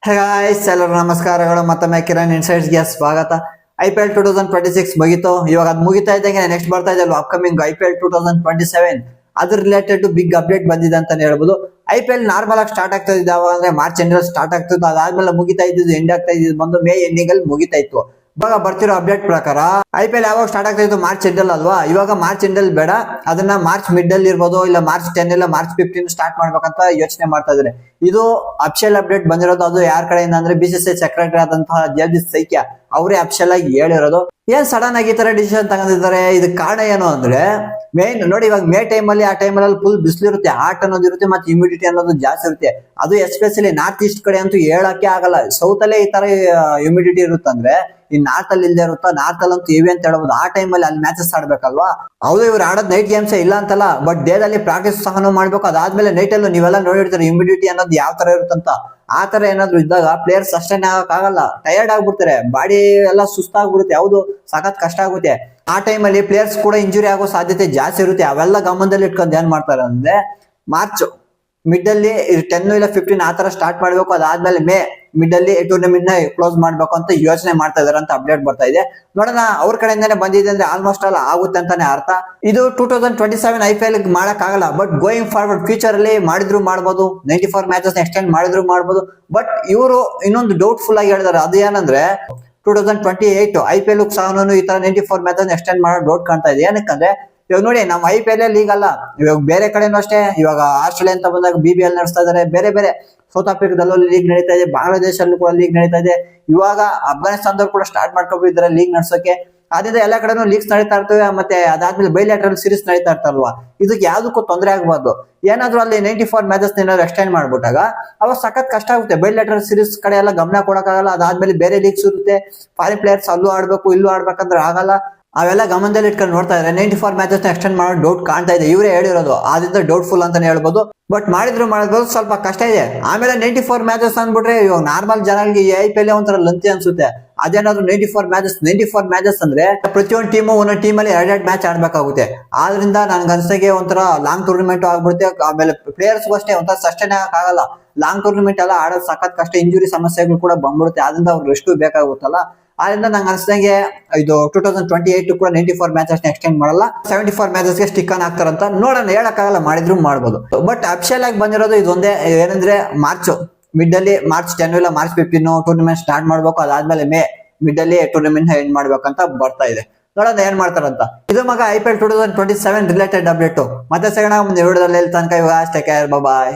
Hey guys ಎಲ್ಲರೂ ನಮಸ್ಕಾರಗಳು. ಮತ್ತೊಮ್ಮೆ ಕಿರಣ್ ಇನ್ಸೈಟ್ಸ್ಗೆ ಸ್ವಾಗತ. IPL 2026 ಮುಗೀತು. ಇವಾಗ ಅದು ಮುಗಿತಾ ಇದ್ದಂಗೆ ನೆಕ್ಸ್ಟ್ ಬರ್ತಾ ಇದೆ ಅಲ್ವಾ ಅಪ್ಕಮಿಂಗ್ IPL 2027. ಅದ್ರ ರಿಲೇಟೆಡ್ ಬಿಗ್ ಅಪ್ಡೇಟ್ ಬಂದಿದೆ ಅಂತಾನೆ ಹೇಳ್ಬೋದು. IPL ನಾರ್ಮಲ್ ಆಗಿ ಸ್ಟಾರ್ಟ್ ಆಗ್ತಾ ಇದ್ದಾವ ಅಂದ್ರೆ ಮಾರ್ಚ್ ಎಂಡ್ ಸ್ಟಾರ್ಟ್ ಆಗ್ತಿತ್ತು, ಅದಾದ್ಮೇಲೆ ಮುಗಿತಾ ಇದ್ದು ಎಂಡ್ ಆಗ್ತಾ ಇದ್ದು ಬಂದು ಮೇ ಎಂಡಿಂಗ್ ಅಲ್ಲಿ ಮುಗಿತಾ ಇತ್ತು. ಇವಾಗ ಬರ್ತಿರೋ ಅಪ್ಡೇಟ್ ಪ್ರಕಾರ IPL ಯಾವಾಗ ಸ್ಟಾರ್ಟ್ ಆಗ್ತಾ ಇತ್ತು ಮಾರ್ಚ್ ಎಂಡ್ ಅಲ್ಲಿ ಅಲ್ವಾ, ಇವಾಗ ಮಾರ್ಚ್ ಎಂಡ್ ಅಲ್ಲಿ ಬೇಡ, ಅದನ್ನ ಮಾರ್ಚ್ ಮಿಡ್ ಅಲ್ಲಿ ಇರ್ಬೋದು, ಇಲ್ಲ ಮಾರ್ಚ್ 10 ಇಲ್ಲ ಮಾರ್ಚ್ 15 ಸ್ಟಾರ್ಟ್ ಮಾಡ್ಬೇಕಂತ ಯೋಚನೆ ಮಾಡ್ತಾ ಇದ್ದಾರೆ. ಇದು ಅಫಿಷಿಯಲ್ ಅಪ್ಡೇಟ್ ಬಂದಿರೋದು. ಅದು ಯಾರ ಕಡೆಯಿಂದ ಅಂದ್ರೆ BCCI ಸೆಕ್ರೆಟರಿ ಆದಂತಹ ಜಗದೀಶ್ ಸೈಕ್ಯ ಅವರೇ ಅಫಿಷಿಯಲ್ ಆಗಿ ಹೇಳಿರೋದು. ಏನ್ ಸಡನ್ ಆಗಿ ಈ ತರ ಡಿಸಿಷನ್ ತಗೊಂಡಿದ್ದಾರೆ, ಇದಕ್ಕೆ ಕಾರಣ ಏನು ಅಂದ್ರೆ ಮೇನ್ ನೋಡಿ, ಇವಾಗ ಮೇ ಟೈಮ್ ಅಲ್ಲಿ ಆ ಟೈಮ್ ಅಲ್ಲಿ ಫುಲ್ ಬಿಸಿಲು ಇರುತ್ತೆ, ಹಾಟ್ ಅನ್ನೋದು ಇರುತ್ತೆ, ಮತ್ತೆ ಹ್ಯೂಮಿಡಿಟಿ ಅನ್ನೋದು ಜಾಸ್ತಿ ಇರುತ್ತೆ. ಅದು ಎಸ್ಪೆಷಲಿ ನಾರ್ತ್ ಈಸ್ಟ್ ಕಡೆ ಅಂತೂ ಹೇಳಕ್ಕೆ ಆಗಲ್ಲ. ಸೌತ್ ಅಲ್ಲೇ ಈ ತರ ಹ್ಯೂಮಿಡಿಟಿ ಇರುತ್ತಂದ್ರೆ ಈ ನಾರ್ತ್ ಅಲ್ಲಿ ಇಲ್ಲದೆ ಇರುತ್ತಾ, ನಾರ್ತ್ ಅಲ್ಲಿ ಅಂತೂ ಹೆವಿ ಅಂತ ಹೇಳ್ಬೋದು. ಆ ಟೈಮ್ ಅಲ್ಲಿ ಅಲ್ಲಿ ಮ್ಯಾಚಸ್ ಆಡ್ಬೇಕಲ್ವಾ. ಹೌದು ಇವ್ರು ಆಡೋದ್ ನೈಟ್ ಗೇಮ್ಸ್ ಇಲ್ಲ ಅಂತಲ್ಲ, ಬಟ್ ಡೇದಲ್ಲಿ ಪ್ರಾಕ್ಟೀಸ್ ಸಹ ಮಾಡ್ಬೇಕು. ಅದಾದ್ಮೇಲೆ ನೈಟ್ ಅಲ್ಲೂ ನೀವೆಲ್ಲ ನೋಡಿರ್ತಾರೆ ಹ್ಯೂಮಿಡಿಟಿ ಅನ್ನೋದು ಯಾವ ತರ ಇರುತ್ತಂತ. ಆ ತರ ಏನಾದ್ರು ಇದ್ದಾಗ ಪ್ಲೇಯರ್ಸ್ ಸಸ್ಟೈನ್ ಆಗಲ್ಲ, ಟಯರ್ಡ್ ಆಗ್ಬಿಡ್ತಾರೆ, ಬಾಡಿ ಎಲ್ಲ ಸುಸ್ತಾಗ್ಬಿಡುತ್ತೆ, ಯಾವ್ದು ಸಖತ್ ಕಷ್ಟ ಆಗುತ್ತೆ. ಆ ಟೈಮ್ ಅಲ್ಲಿ ಪ್ಲೇಯರ್ಸ್ ಕೂಡ ಇಂಜುರಿ ಆಗೋ ಸಾಧ್ಯತೆ ಜಾಸ್ತಿ ಇರುತ್ತೆ. ಅವೆಲ್ಲ ಗಮನದಲ್ಲಿ ಇಟ್ಕೊಂಡು ಏನ್ ಮಾಡ್ತಾರೆ ಅಂದ್ರೆ ಮಾರ್ಚ್ ಮಿಡ್ ಅಲ್ಲಿ 10 ಇಲ್ಲ 15 ಆ ತರ ಸ್ಟಾರ್ಟ್ ಮಾಡ್ಬೇಕು. ಅದಾದ್ಮೇಲೆ ಮೇ ಮಿಡ್ ಅಲ್ಲಿ ಟೂರ್ನಮೆಂಟ್ ನ ಕ್ಲೋಸ್ ಮಾಡ್ಬೇಕು ಅಂತ ಯೋಚನೆ ಮಾಡ್ತಾ ಇದಾರೆ ಅಂತ ಅಪ್ಡೇಟ್ ಬರ್ತಾ ಇದೆ. ನೋಡೋಣ, ಅವ್ರ ಕಡೆಯಿಂದಾನೆ ಬಂದಿದೆ ಅಂದ್ರೆ ಆಲ್ಮೋಸ್ಟ್ ಆಲ್ ಆಗುತ್ತೆ ಅಂತಾನೆ ಅರ್ಥ. ಇದು 2027 IPL ಮಾಡಕ್ ಆಗಲ್ಲ, ಬಟ್ ಗೋಯಿಂಗ್ ಫಾರ್ವರ್ಡ್ ಫ್ಯೂಚರ್ ಅಲ್ಲಿ ಮಾಡಿದ್ರು ಮಾಡ್ಬೋದು, 94 ಮ್ಯಾಚಸ್ ಎಕ್ಸ್ಟೆಂಡ್ ಮಾಡಿದ್ರು ಮಾಡ್ಬೋದು. ಬಟ್ ಇವರು ಇನ್ನೊಂದು ಡೌಟ್ಫುಲ್ ಆಗಿ ಹೇಳಿದಾರೆ. ಅದು ಏನಂದ್ರೆ 2028 IPL ಸಹ ಈ ತರ 94 ಮ್ಯಾಚಸ್ ಎಕ್ಸ್ಟೆಂಡ್ ಮಾಡೋ ಡೌಟ್ ಕಾಣ್ತಾ ಇದೆ. ಏನಕ್ಕಂದ್ರೆ ಇವಾಗ ನೋಡಿ, ನಮ್ಮ IPL ಲೀಗ್ ಅಲ್ಲ, ಇವಾಗ ಬೇರೆ ಕಡೆನೂ ಅಷ್ಟೇ. ಇವಾಗ ಆಸ್ಟ್ರೇಲಿಯಾ ಅಂತ ಬಂದಾಗ BBL ನಡೆಸ್ತಾ ಇದಾರೆ, ಬೇರೆ ಬೇರೆ ಸೌತ್ ಆಫ್ರಿಕಾದಲ್ಲೂ ಲೀಗ್ ನಡೀತಾ ಇದೆ, ಬಾಂಗ್ಲಾದೇಶಲ್ಲೂ ಕೂಡ ಲೀಗ್ ನಡೀತಾ ಇದೆ. ಇವಾಗ ಅಫ್ಘಾನಿಸ್ತಾನದವ್ರು ಕೂಡ ಸ್ಟಾರ್ಟ್ ಮಾಡ್ಕೊಂಡಿದ್ದಾರೆ ಲೀಗ್ ನಡ್ಸೋಕೆ. ಆದ್ರಿಂದ ಎಲ್ಲಾ ಕಡೆನೂ ಲೀಗ್ಸ್ ನಡೀತಾ ಇರ್ತವೆ. ಮತ್ತೆ ಅದಾದ್ಮೇಲೆ ಬೈಲ್ಯಾಟ್ರಲ್ ಸೀರೀಸ್ ನಡೀತಾ ಇರ್ತಾರಲ್ವಾ, ಇದಕ್ಕೆ ಯಾವ್ದಕ್ಕೂ ತೊಂದರೆ ಆಗಬಾರ್ದು. ಏನಾದ್ರೂ ಅಲ್ಲಿ 94 ಮ್ಯಾಚಸ್ ಏನಾದ್ರು ಎಕ್ಸ್ಟೆಂಡ್ ಮಾಡ್ಬಿಟ್ಟಾಗ ಅವಾಗ ಸಖತ್ ಕಷ್ಟ ಆಗುತ್ತೆ. ಬೈಲ್ಯಾಟ್ರಲ್ ಸೀರೀಸ್ ಕಡೆ ಎಲ್ಲ ಗಮನ ಕೊಡಕ್ಕಾಗಲ್ಲ. ಅದಾದ್ಮೇಲೆ ಬೇರೆ ಲೀಗ್ಸ್ ಇರುತ್ತೆ, ಫಾರಿನ್ ಪ್ಲೇಯರ್ಸ್ ಅಲ್ಲೂ ಆಡ್ಬೇಕು ಇಲ್ಲೂ ಆಡ್ಬೇಕಂದ್ರೆ ಆಗಲ್ಲ. ಅವೆಲ್ಲ ಗಮನದಲ್ಲಿ ಇಟ್ಕೊಂಡು ನೋಡ್ತಾ ಇದ್ರೆ 94 ಮ್ಯಾಚಸ್ ಎಕ್ಸ್ಟೆಂಡ್ ಮಾಡೋ ಡೌಟ್ ಕಾಣ್ತಾ ಇದೆ. ಇವರೇ ಹೇಳಿರೋದು, ಆದ್ರಿಂದ ಡೌಟ್ಫುಲ್ ಅಂತಾನೆ ಹೇಳ್ಬೋದು. ಬಟ್ ಮಾಡಿದ್ರು ಮಾಡ್ಬೋದು, ಸ್ವಲ್ಪ ಕಷ್ಟ ಇದೆ. ಆಮೇಲೆ 94 ಮ್ಯಾಚಸ್ ಅಂದ್ಬಿಟ್ರೆ ಇವಾಗ ನಾರ್ಮಲ್ ಜನಗಳಿಗೆ IPL ಒಂಥರ ಲಂತಿ ಅನ್ಸುತ್ತೆ. ಅದೇನಾದ್ರು 94 ಮ್ಯಾಚಸ್ ಅಂದ್ರೆ ಪ್ರತಿಯೊಂದು ಟೀಮು ಒಂದೊಂದು ಟೀಮ್ ಅಲ್ಲಿ 2 ಮ್ಯಾಚ್ ಆಡ್ಬೇಕಾಗುತ್ತೆ. ಆದ್ರಿಂದ ನನ್ಗೆ ಅನ್ಸಗೆ ಒಂಥರ ಲಾಂಗ್ ಟೂರ್ನಮೆಂಟ್ ಆಗ್ಬಿಡುತ್ತೆ. ಆಮೇಲೆ ಪ್ಲೇಯರ್ಸ್ ಅಷ್ಟೇ ಒಂಥರ ಸಸ್ಟೈನ್ ಆಗಲ್ಲ. ಲಾಂಗ್ ಟೂರ್ನಮೆಂಟ್ ಎಲ್ಲ ಆಡೋದು ಸಖತ್ ಕಷ್ಟ, ಇಂಜುರಿ ಸಮಸ್ಯೆಗಳು ಕೂಡ ಬಂದ್ಬಿಡುತ್ತೆ. ಆದ್ರಿಂದ ಅವ್ರು ರೆಸ್ಟ್ ಬೇಕಾಗುತ್ತಲ್ಲ. ಆದ್ರಿಂದ ನಂಗೆ ಅನ್ಸ್ದಂಗೆ ಇದು 2028 ಕೂಡ 94 ಮ್ಯಾಚಸ್ ಎಕ್ಸ್ಟೆಂಡ್ ಮಾಡಲ್ಲ, 74 ಮ್ಯಾಚಸ್ಗೆ ಸ್ಟಿಕ್ ಆನ್ ಆಗ್ತಾರಂತ. ನೋಡೋಣ, ಹೇಳಕ್ಕಾಗಲ್ಲ, ಮಾಡಿದ್ರು ಮಾಡ್ಬೋದು. ಬಟ್ ಅಫಿಷಿಯಲ್ ಆಗಿ ಬಂದಿರೋದು ಇದೊಂದೇ, ಏನಂದ್ರೆ ಮಾರ್ಚ್ ಮಿಡ್ ಅಲ್ಲಿ ಮಾರ್ಚ್ 10 ಇಲ್ಲ ಮಾರ್ಚ್ 15 ಟೂರ್ನಮೆಂಟ್ ಸ್ಟಾರ್ಟ್ ಮಾಡ್ಬೇಕು. ಅದಾದ್ಮೇಲೆ ಮೇ ಮಿಡ್ ಅಲ್ಲಿ ಟೂರ್ನಮೆಂಟ್ ಎಂಡ್ ಮಾಡ್ಬೇಕಂತ ಬರ್ತಾ ಇದೆ. ನೋಡೋಣ ಏನ್ ಮಾಡ್ತಾರಂತ. ಇದು ಮಗ IPL 2027 ರಿಲೇಟೆಡ್ ಅಪ್ಡೇಟ್. ಮತ್ತೆ ಸಿಗೋಣ ಮುಂದೆ ವಿಡಿಯೋದಲ್ಲಿ. ತನಕ ಇವಾಗ ಅಷ್ಟೇ, ಬಾಯ್.